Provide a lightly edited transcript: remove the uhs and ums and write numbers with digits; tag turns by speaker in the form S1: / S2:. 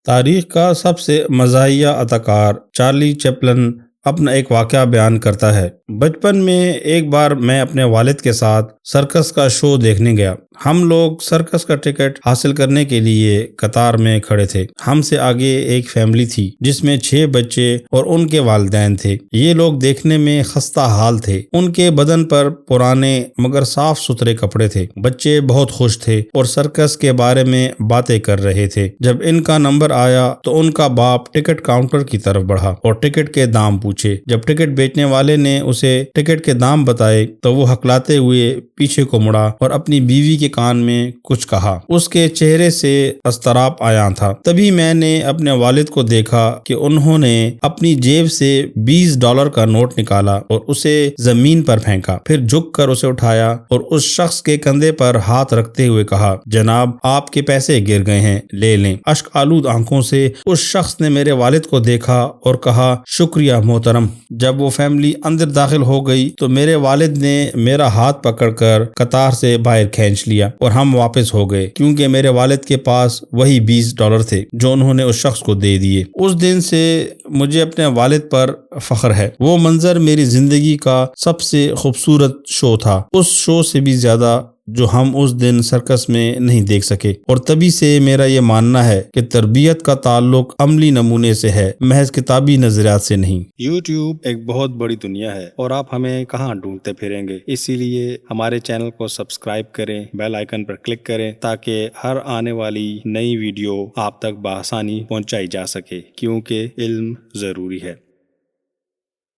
S1: تاریخ کا سب سے مزاحیہ اداکار چارلی چپلن اپنا ایک واقعہ بیان کرتا ہے۔ بچپن میں ایک بار میں اپنے والد کے ساتھ سرکس کا شو دیکھنے گیا۔ ہم لوگ سرکس کا ٹکٹ حاصل کرنے کے لیے قطار میں کھڑے تھے۔ ہم سے آگے ایک فیملی تھی جس میں 6 بچے اور ان کے والدین تھے۔ یہ لوگ دیکھنے میں خستہ حال تھے۔ ان کے بدن پر پرانے مگر صاف ستھرے کپڑے تھے۔ بچے بہت خوش تھے اور سرکس کے بارے میں باتیں کر رہے تھے۔ جب ان کا نمبر آیا تو ان کا باپ ٹکٹ کاؤنٹر کی طرف بڑھا اور ٹکٹ کے دام پوچھے۔ جب ٹکٹ بیچنے والے نے اسے ٹکٹ کے دام بتائے تو وہ ہکلاتے ہوئے پیچھے کو مڑا اور اپنی بیوی کے کان میں کچھ کہا۔ اس کے چہرے سے اضطراب عیاں تھا۔ تبھی میں نے اپنے والد کو دیکھا کہ انہوں نے اپنی جیب سے $20 کا نوٹ نکالا اور اسے زمین پر پھینکا، پھر جھک کر اسے اٹھایا اور اس شخص کے کندھے پر ہاتھ رکھتے ہوئے کہا، جناب آپ کے پیسے گر گئے ہیں، لے لیں۔ اشک آلود آنکھوں سے اس شخص نے میرے والد کو دیکھا اور کہا، شکریہ محترم۔ جب وہ فیملی اندر داخل ہو گئی تو میرے والد نے میرا ہاتھ پکڑ کر قطار سے باہر کھینچ لیا اور ہم واپس ہو گئے، کیونکہ میرے والد کے پاس وہی $20 تھے جو انہوں نے اس شخص کو دے دیے۔ اس دن سے مجھے اپنے والد پر فخر ہے۔ وہ منظر میری زندگی کا سب سے خوبصورت شو تھا، اس شو سے بھی زیادہ جو ہم اس دن سرکس میں نہیں دیکھ سکے، اور تبھی سے میرا یہ ماننا ہے کہ تربیت کا تعلق عملی نمونے سے ہے، محض کتابی نظریات سے نہیں۔
S2: یوٹیوب ایک بہت بڑی دنیا ہے اور آپ ہمیں کہاں ڈھونڈتے پھریں گے، اسی لیے ہمارے چینل کو سبسکرائب کریں، بیل آئیکن پر کلک کریں تاکہ ہر آنے والی نئی ویڈیو آپ تک بآسانی پہنچائی جا سکے، کیونکہ علم ضروری ہے۔